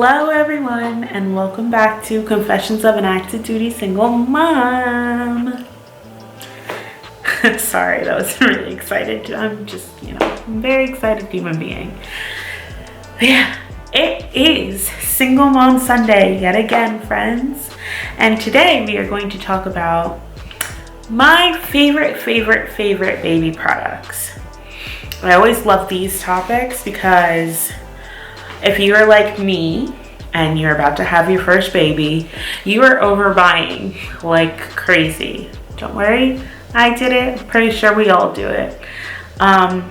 Hello everyone, and welcome back to Confessions of an Active Duty Single Mom. Sorry, that was really excited. I'm just, I'm a very excited human being. But yeah, it is Single Mom Sunday yet again, friends. And today we are going to talk about my favorite baby products. I always love these topics because if you are like me and you're about to have your first baby, you are overbuying like crazy. Don't worry, I did it. I'm pretty sure we all do it. But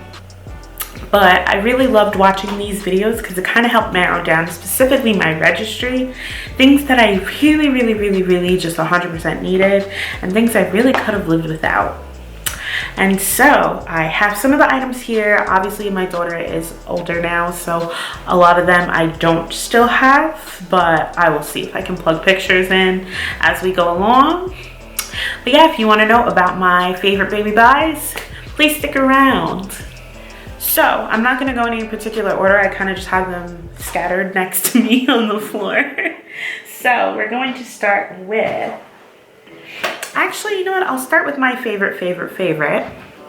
I really loved watching these videos because it kind of helped narrow down specifically my registry, things that I really just 100% needed, and things I really could have lived without. And so I have some of the items here. Obviously my daughter is older now, so a lot of them I don't still have, but I will see if I can plug pictures in as we go along. But yeah, if you want to know about my favorite baby buys, please stick around. So I'm not going to go in any particular order. I kind of just have them scattered next to me on the floor. So we're going to start with, actually, you know what? I'll start with my favorite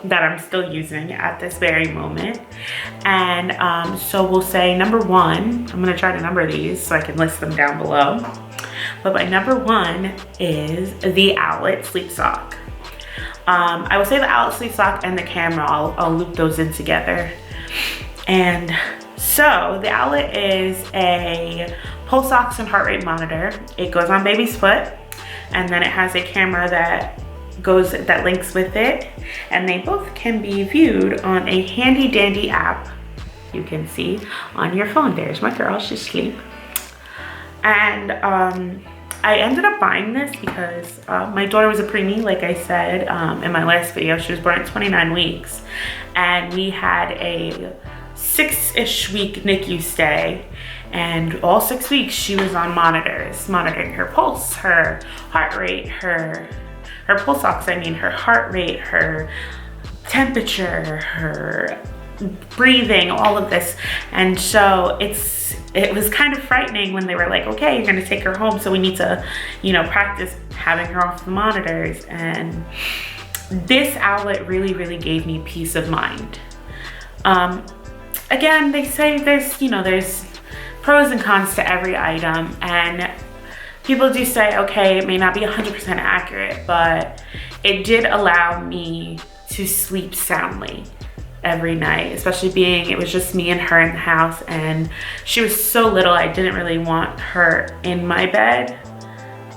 that I'm still using at this very moment. And so we'll say number one, I'm gonna try to number these so I can list them down below. But my number one is the Owlet Sleep Sock. I will say the Owlet Sleep Sock and the camera, I'll loop those in together. And so the Owlet is a pulse ox and heart rate monitor. It goes on baby's foot, and then it has a camera that links with it, and they both can be viewed on a handy dandy app you can see on your phone. There's my girl, she's asleep. And I ended up buying this because my daughter was a preemie, like I said in my last video. She was born at 29 weeks, and we had a 6-ish week NICU stay. And all 6 weeks she was on monitors, monitoring her pulse, her heart rate, her pulse ox, her heart rate, her temperature, her breathing, all of this. And so it was kind of frightening when they were like, okay, you're gonna take her home, so we need to, practice having her off the monitors. And this Owlet really gave me peace of mind. Again, they say there's pros and cons to every item, and people do say, okay, it may not be 100% accurate, but it did allow me to sleep soundly every night, especially being it was just me and her in the house, and she was so little. I didn't really want her in my bed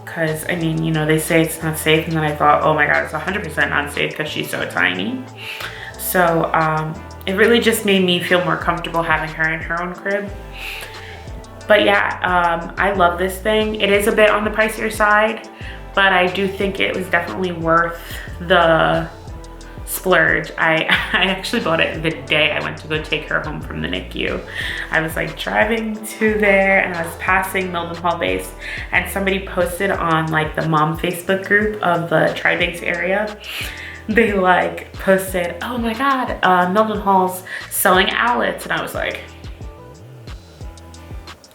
because they say it's not safe, and then I thought, oh my god, it's 100% not safe because she's so tiny. So it really just made me feel more comfortable having her in her own crib. But yeah, I love this thing. It is a bit on the pricier side, but I do think it was definitely worth the splurge. I actually bought it the day I went to go take her home from the NICU. I was like driving to there, and I was passing Mildenhall base, and somebody posted on like the mom Facebook group of the Tri-Base area. They like posted, oh my god, Mildenhall's selling Owlets, and I was like,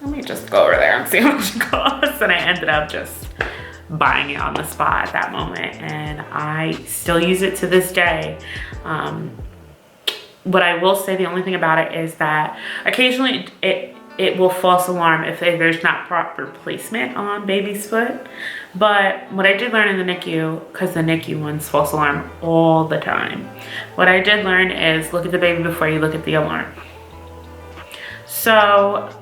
let me just go over there and see how much it costs. And I ended up just buying it on the spot at that moment, and I still use it to this day. What I will say, the only thing about it is that occasionally it will false alarm if there's not proper placement on baby's foot. But what I did learn in the NICU, because the NICU ones false alarm all the time, what I did learn is look at the baby before you look at the alarm. So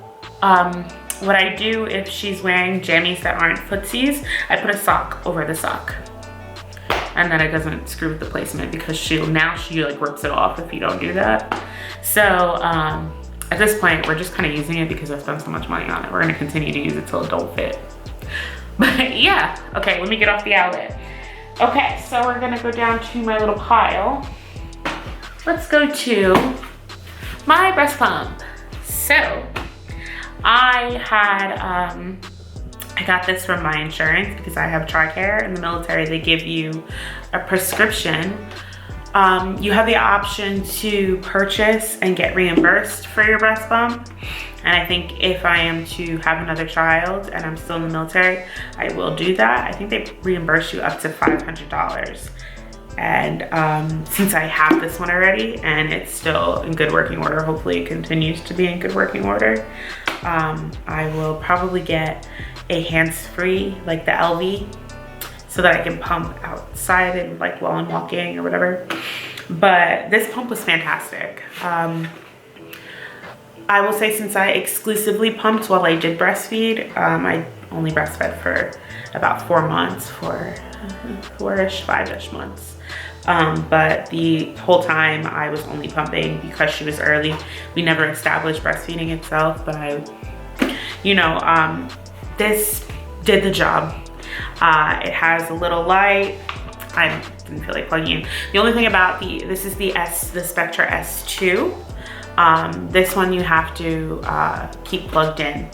what I do if she's wearing jammies that aren't footsies, I put a sock over the sock, and then it doesn't screw with the placement, because she like rips it off if you don't do that. So at this point we're just kind of using it because I spent so much money on it. We're going to continue to use it till adult fit. But yeah, okay, let me get off the Owlet. Okay, so we're going to go down to my little pile. Let's go to my breast pump. So I got this from my insurance because I have TRICARE. In the military, they give you a prescription You have the option to purchase and get reimbursed for your breast pump. And I think if I am to have another child and I'm still in the military, I will do that. I think they reimburse you up to $500. And since I have this one already and it's still in good working order, hopefully it continues to be in good working order, I will probably get a hands-free, like the LV, so that I can pump outside and like while I'm walking or whatever. But this pump was fantastic. I will say, since I exclusively pumped while I did breastfeed, I only breastfed for about 4 months, four-ish, 5-ish months. But the whole time I was only pumping because she was early. We never established breastfeeding itself, but this did the job. It has a little light. I didn't feel like plugging in. The only thing about this is the Spectra S2. This one you have to keep plugged in,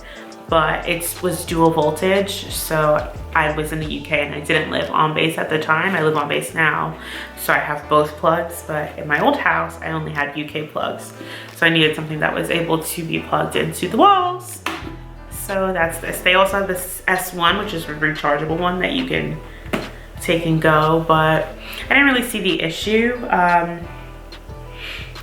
but it was dual voltage. So I was in the UK and I didn't live on base at the time. I live on base now, so I have both plugs, but in my old house I only had UK plugs. So I needed something that was able to be plugged into the walls. So that's this. They also have this S1, which is a rechargeable one that you can take and go, but I didn't really see the issue.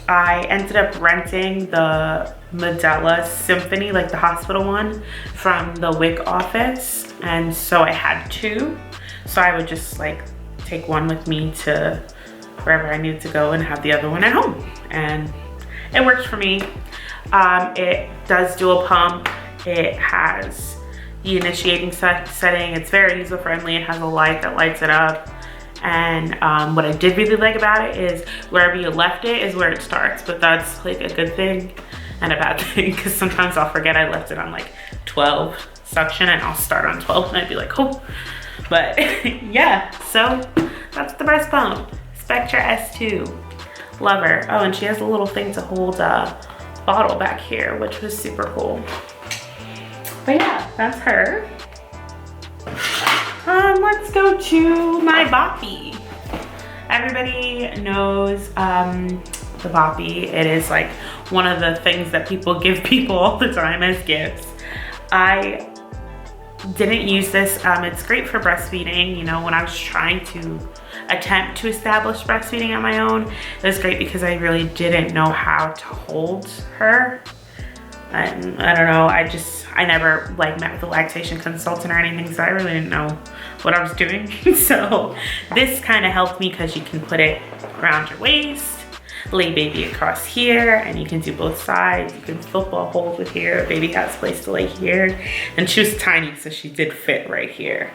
I ended up renting the Medela Symphony, like the hospital one, from the WIC office. And so I had 2. So I would just like take one with me to wherever I needed to go and have the other one at home. And it worked for me. It does dual pump. It has the initiating setting. It's very user friendly. It has a light that lights it up. And what I did really like about it is wherever you left it is where it starts, but that's like a good thing and a bad thing, because sometimes I'll forget I left it on like 12 suction and I'll start on 12 and I'd be like, oh. But yeah, so that's the breast pump, Spectra S2. Love her. Oh, and she has a little thing to hold a bottle back here, which was super cool. But yeah, that's her. Let's go to my Boppy. Everybody knows the Boppy. It is like one of the things that people give people all the time as gifts. I didn't use this. It's great for breastfeeding. You know, when I was trying to attempt to establish breastfeeding on my own, it was great because I really didn't know how to hold her. And I don't know, I never like met with a lactation consultant or anything, so I really didn't know what I was doing. So this kind of helped me because you can put it around your waist, lay baby across here, and you can do both sides. You can football hold with here. Baby has a place to lay here. And she was tiny, so she did fit right here.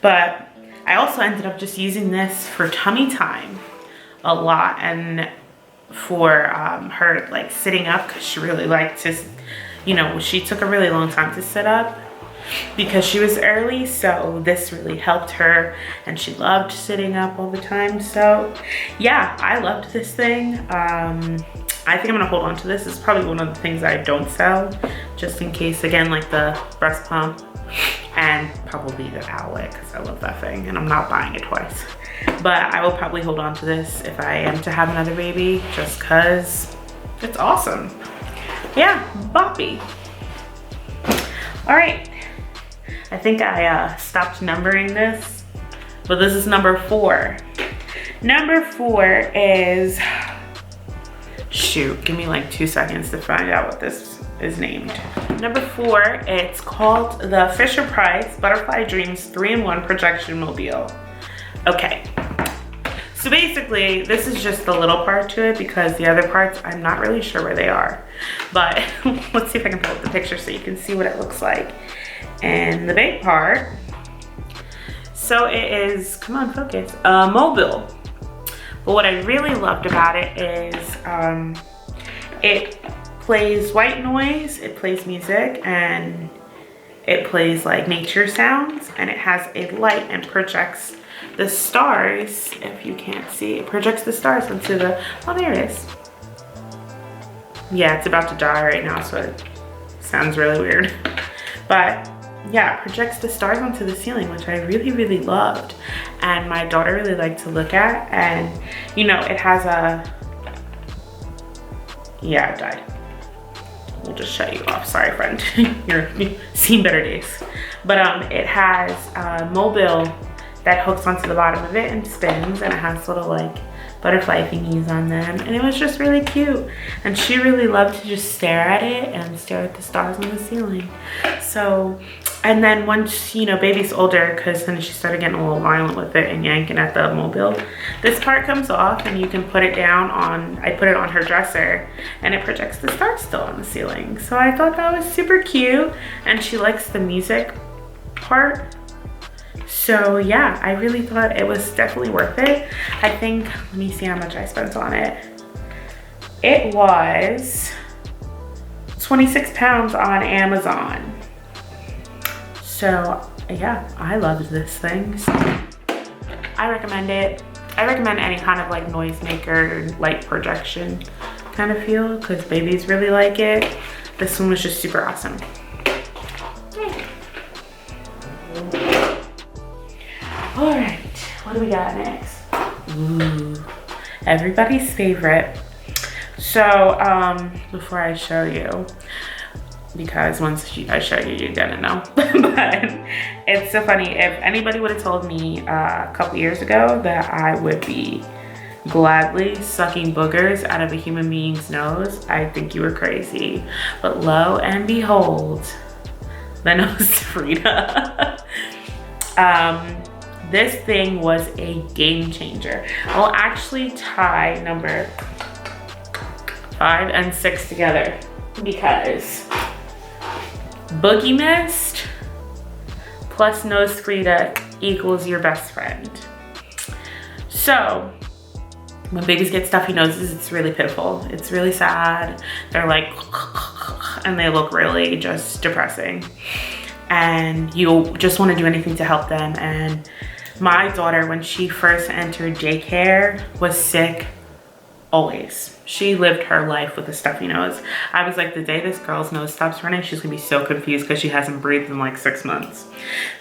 But I also ended up just using this for tummy time a lot, and for her like sitting up, because she really liked to, you know, she took a really long time to sit up because she was early, so this really helped her, and she loved sitting up all the time. So yeah, I loved this thing. I think I'm gonna hold on to this. It's probably one of the things I don't sell, just in case, again, like the breast pump and probably the Owlet, because I love that thing and I'm not buying it twice. But I will probably hold on to this if I am to have another baby, just cause it's awesome. Yeah, Boppy. All right, I think I stopped numbering this, but this is number 4. Number 4 is, shoot, give me like 2 seconds to find out what this is named. Number 4, it's called the Fisher-Price Butterfly Dreams 3-in-1 Projection Mobile. Okay, so basically this is just the little part to it, because the other parts I'm not really sure where they are. But let's see if I can pull up the picture so you can see what it looks like. And the big part, so it is, come on, focus, mobile. But what I really loved about it is it plays white noise, it plays music, and it plays like nature sounds, and it has a light and projects the stars. If you can't see, it projects the stars into the, oh, there it is. Yeah, it's about to die right now, so it sounds really weird. But yeah, it projects the stars onto the ceiling, which I really, really loved. and my daughter really liked to look at. And you know, it has a, yeah, it died. We'll just shut you off, sorry friend. You've seen better days. But it has a mobile that hooks onto the bottom of it and spins, and it has little like butterfly thingies on them, and it was just really cute. And she really loved to just stare at it and stare at the stars on the ceiling. So, and then once, you know, baby's older, because then she started getting a little violent with it and yanking at the mobile, this part comes off and you can put it down on, I put it on her dresser, and it projects the stars still on the ceiling. So I thought that was super cute, and she likes the music part. So yeah, I really thought it was definitely worth it. I think, let me see how much I spent on it. It was 26 pounds on Amazon. So yeah, I loved this thing. So I recommend it. I recommend any kind of like noisemaker, light projection kind of feel, because babies really like it. This one was just super awesome. All right, what do we got next? Ooh, everybody's favorite. So before I show you, because once I show you, you're gonna know. But it's so funny, if anybody would have told me a couple years ago that I would be gladly sucking boogers out of a human being's nose, I think you were crazy. But lo and behold, the Nose Frida. This thing was a game changer. I'll actually tie number 5 and 6 together, because Boogie Mist plus Nose Frida equals your best friend. So when babies get stuffy noses, it's really pitiful. It's really sad. They're like, and they look really just depressing. And you just want to do anything to help them. And my daughter, when she first entered daycare, was sick always. She lived her life with a stuffy nose. I was like, the day this girl's nose stops running, she's gonna be so confused because she hasn't breathed in like 6 months.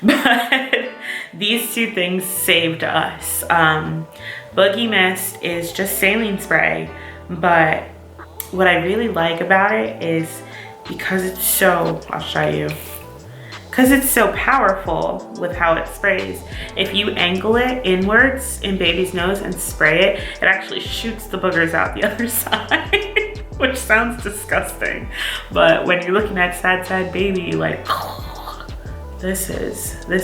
But these two things saved us. Boogie Mist is just saline spray, but what I really like about it is because it's so, I'll show you, because it's so powerful with how it sprays. If you angle it inwards in baby's nose and spray it, it actually shoots the boogers out the other side, which sounds disgusting. But when you're looking at sad baby, like, this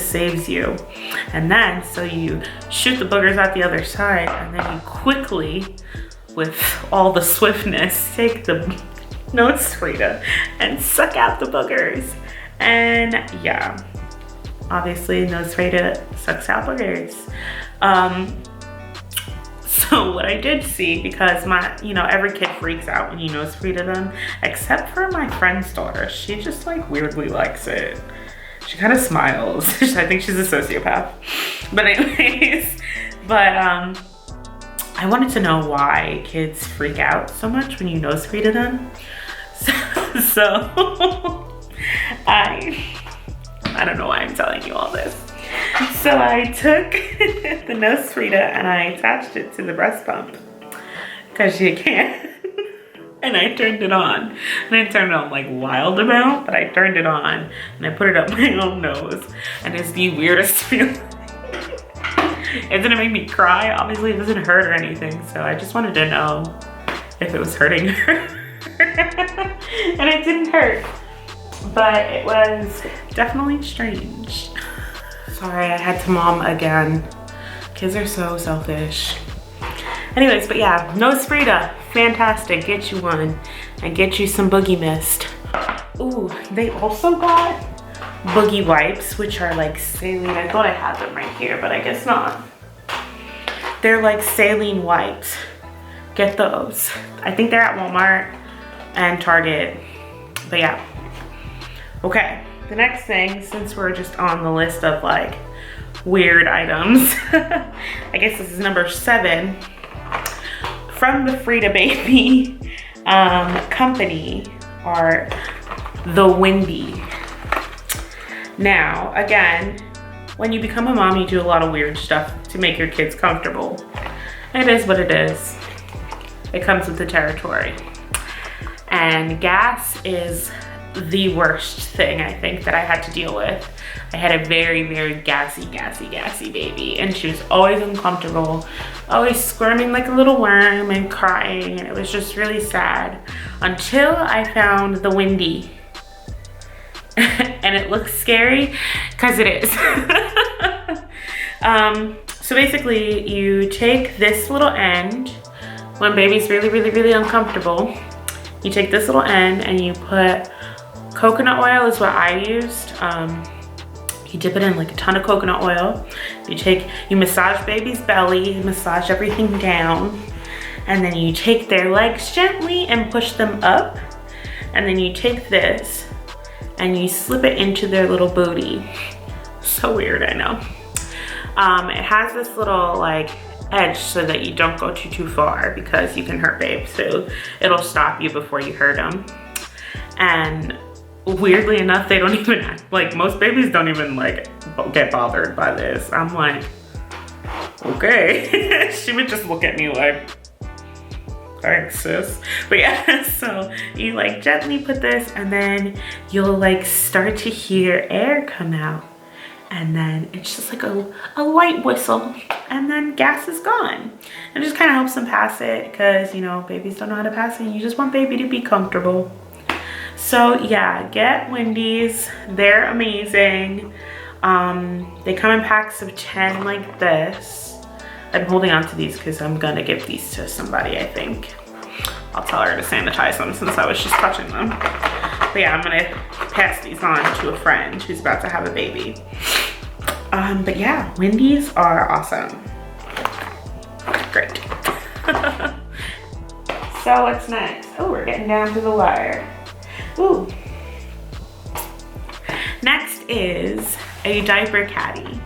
saves you. And then, so you shoot the boogers out the other side, and then you quickly, with all the swiftness, take the Nose Frida and suck out the boogers. And yeah, obviously Nose Frida sucks out boogers. So what I did see, because every kid freaks out when you Nose Frida them, except for my friend's daughter. She just like weirdly likes it. She kind of smiles. I think she's a sociopath. But anyways, I wanted to know why kids freak out so much when you Nose Frida them. So I don't know why I'm telling you all this. So I took the Nose Frida and I attached it to the breast pump, because you can. And I turned it on. And I turned it on like wild amount, but I turned it on and I put it up my own nose. And it's the weirdest feeling. It's gonna make me cry. Obviously it doesn't hurt or anything. So I just wanted to know if it was hurting her. And it didn't hurt. But it was definitely strange. Sorry, I had to mom again. Kids are so selfish. Anyways, but yeah, Nose Frida, fantastic. Get you one and get you some Boogie Mist. Ooh, they also got Boogie Wipes, which are like saline. I thought I had them right here, but I guess not. They're like saline wipes. Get those. I think they're at Walmart and Target. But yeah. Okay, the next thing, since we're just on the list of like weird items, I guess this is number 7, from the Frida Baby company, are the Windy. Now, again, when you become a mom, you do a lot of weird stuff to make your kids comfortable. It is what it is. It comes with the territory. And gas is the worst thing I think that I had to deal with. I had a very, very gassy baby, and she was always uncomfortable, always squirming like a little worm and crying, and it was just really sad until I found the Windy. And it looks scary because it is. So basically you take this little end when baby's really, really, really uncomfortable. You take this little end and you put coconut oil is what I used. You dip it in like a ton of coconut oil. You massage baby's belly, massage everything down, and then you take their legs gently and push them up. And then you take this and you slip it into their little booty. So weird, I know. It has this little like edge so that you don't go too far because you can hurt babe. So it'll stop you before you hurt them. And weirdly enough, they don't even act like, most babies don't even like get bothered by this. I'm like, okay. She would just look at me like, thanks sis. But yeah, so you like gently put this and then you'll like start to hear air come out. And then it's just like a light whistle, and then gas is gone. It just kind of helps them pass it because, you know, babies don't know how to pass it and you just want baby to be comfortable. So yeah, get Windies. They're amazing. They come in packs of 10 like this. I'm holding on to these because I'm gonna give these to somebody, I think. I'll tell her to sanitize them since I was just touching them. But yeah, I'm gonna pass these on to a friend who's about to have a baby. But yeah, Windies are awesome. Great. So what's next? Oh, we're getting down to the wire. Ooh. Next is a diaper caddy.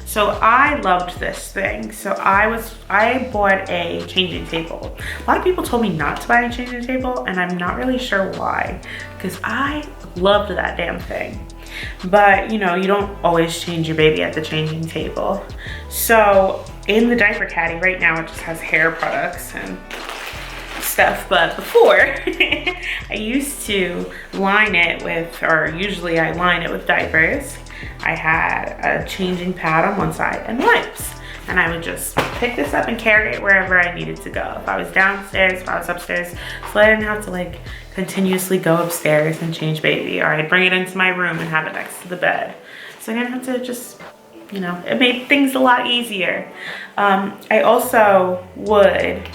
So I loved this thing. So I bought a changing table. A lot of people told me not to buy a changing table, and I'm not really sure why, because I loved that damn thing. But you know, you don't always change your baby at the changing table. So in the diaper caddy right now, it just has hair products and stuff, but before I used to line it with, or usually I line it with diapers. I had a changing pad on one side and wipes, and I would just pick this up and carry it wherever I needed to go. If I was downstairs, if I was upstairs, so I didn't have to like continuously go upstairs and change baby, or I'd bring it into my room and have it next to the bed. So I didn't have to just, you know, it made things a lot easier. I also would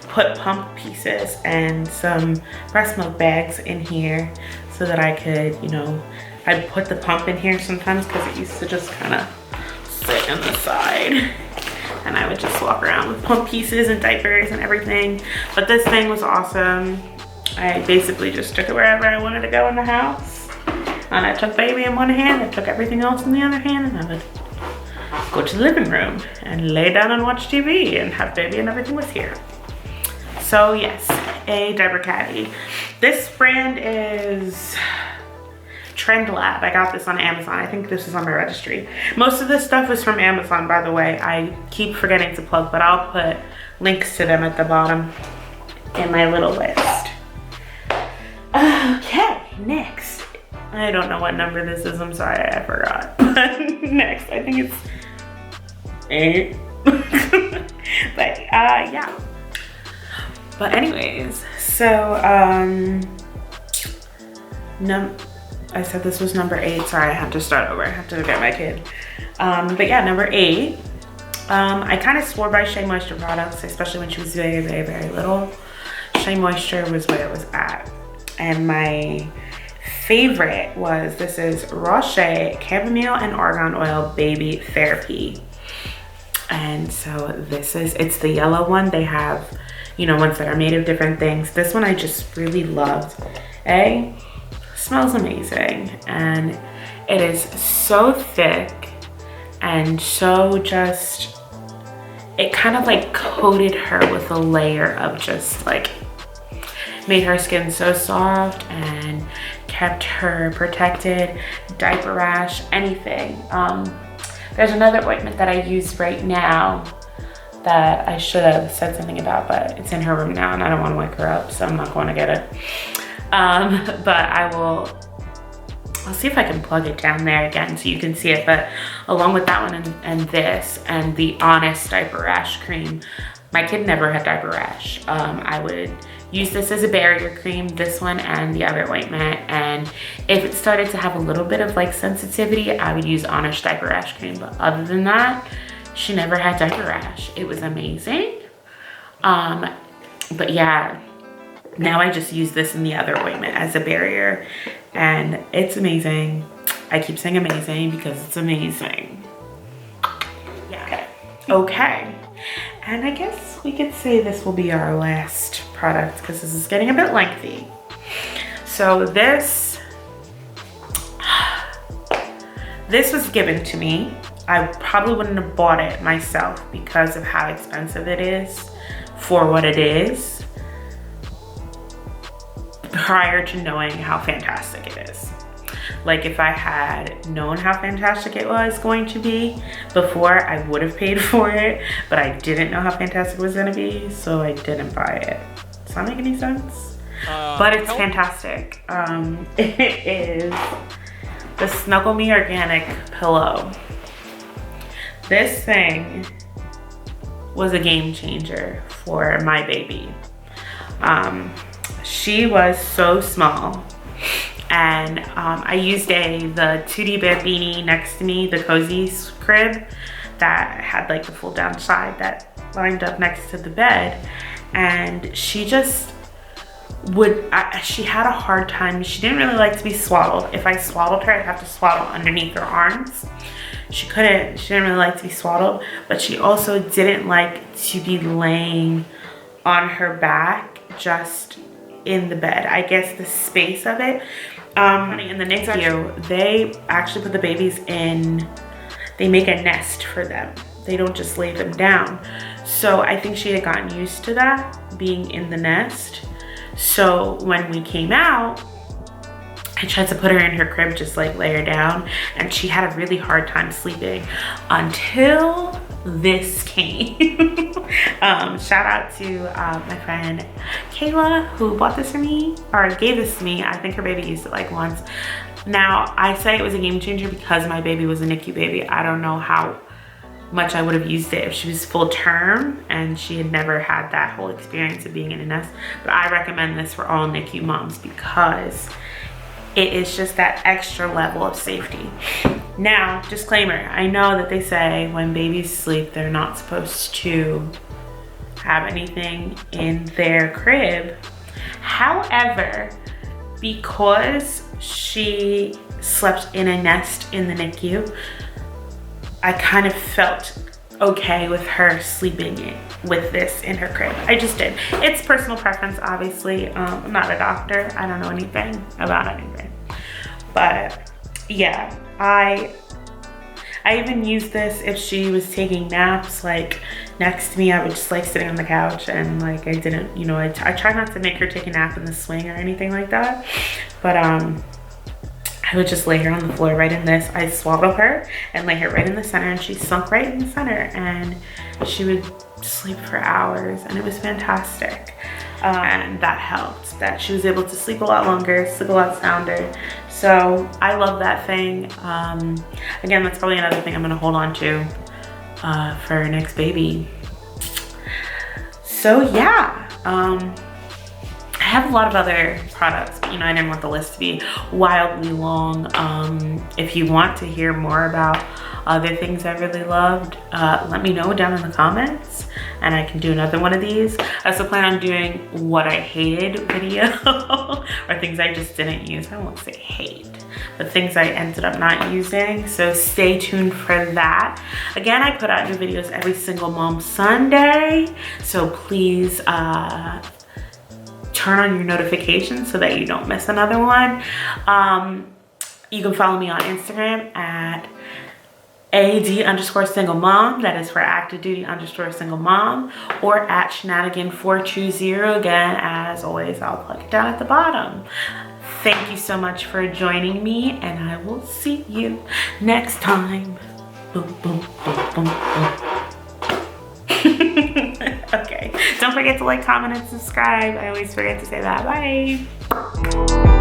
put pump pieces and some breast milk bags in here so that I could, you know, I'd put the pump in here sometimes because it used to just kind of sit on the side. And I would just walk around with pump pieces and diapers and everything. But this thing was awesome. I basically just took it wherever I wanted to go in the house. And I took baby in one hand, I took everything else in the other hand, and I would go to the living room and lay down and watch TV and have baby and everything was here. So yes, a diaper caddy. This brand is Trendlab. I got this on Amazon. I think this is on my registry. Most of this stuff is from Amazon, by the way. I keep forgetting to plug, but I'll put links to them at the bottom in my little list. Okay, next. I don't know what number this is. I'm sorry, I forgot. Next, I think it's 8. But yeah. But anyways, so I said this was number 8. Sorry, I have to start over. I have to get my kid. But yeah, number 8. I kind of swore by Shea Moisture products, especially when she was very, very, very little. Shea Moisture was where it was at. And my favorite was, this is Roche Chamomile and Argan Oil Baby Therapy. And so this is, it's the yellow one. They have, you know, ones that are made of different things. This one I just really loved. Smells amazing, and it is so thick and so just, it kind of like coated her with a layer of just like, made her skin so soft and kept her protected, diaper rash, anything. There's another ointment that I use right now that I should have said something about, but it's in her room now and I don't want to wake her up, so I'm not going to get it. But I'll see if I can plug it down there again so you can see it. But along with that one and this and the Honest diaper rash cream, my kid never had diaper rash. I would use this as a barrier cream, this one and the other ointment. And if it started to have a little bit of like sensitivity, I would use Honest diaper rash cream. But other than that, she never had diaper rash. It was amazing. But yeah, now I just use this and the other ointment as a barrier, and it's amazing. I keep saying amazing because it's amazing. Yeah. Okay. And I guess we could say this will be our last product because this is getting a bit lengthy. So this was given to me. I probably wouldn't have bought it myself because of how expensive it is for what it is, prior to knowing how fantastic it is. Like if I had known how fantastic it was going to be before, I would have paid for it, but I didn't know how fantastic it was gonna be, so I didn't buy it. Does that make any sense? But it's fantastic. It is the Snuggle Me Organic Pillow. This thing was a game changer for my baby. She was so small, and I used the 2D Bambini next to me, the Cozy crib that had like the full down side that lined up next to the bed, and she just she had a hard time. She didn't really like to be swaddled. If I swaddled her, I'd have to swaddle underneath her arms. She didn't really like to be swaddled, but she also didn't like to be laying on her back just in the bed. I guess the space of it. In the NICU, they actually put the babies in, they make a nest for them. They don't just lay them down. So I think she had gotten used to that, being in the nest. So when we came out, I tried to put her in her crib, just like lay her down, and she had a really hard time sleeping until this came. Shout out to my friend Kayla, who bought this for me, or gave this to me. I think her baby used it like once. Now, I say it was a game changer because my baby was a NICU baby. I don't know how much I would have used it if she was full term and she had never had that whole experience of being in a nest. But I recommend this for all NICU moms because it is just that extra level of safety. Now, disclaimer, I know that they say when babies sleep, they're not supposed to have anything in their crib. However, because she slept in a nest in the NICU, I kind of felt okay with her sleeping with this in her crib. I just did. It's personal preference, obviously. I'm not a doctor. I don't know anything about anything. But yeah, I even used this if she was taking naps, like next to me. I would just like sitting on the couch and like I didn't, you know, I try not to make her take a nap in the swing or anything like that. But I would just lay her on the floor right in this. I swaddle her and lay her right in the center, and she sunk right in the center, and she would sleep for hours, and it was fantastic. And that helped, that she was able to sleep a lot longer, sleep a lot sounder. So I love that thing. Again, that's probably another thing I'm gonna hold on to for our next baby. So yeah, I have a lot of other products, but you know, I didn't want the list to be wildly long. If you want to hear more about other things I really loved, let me know down in the comments and I can do another one of these. I also plan on doing what I hated video or things I just didn't use. I won't say hate, but things I ended up not using. So stay tuned for that. Again, I put out new videos every single Mom Sunday. So please, turn on your notifications so that you don't miss another one. You can follow me on Instagram at AD_single mom. That is for active duty _single mom, or at shenanigan420. Again, as always, I'll plug it down at the bottom. Thank you so much for joining me, and I will see you next time. Boom, boom, boom, boom, boom. Okay, don't forget to like, comment, and subscribe. I always forget to say that. Bye.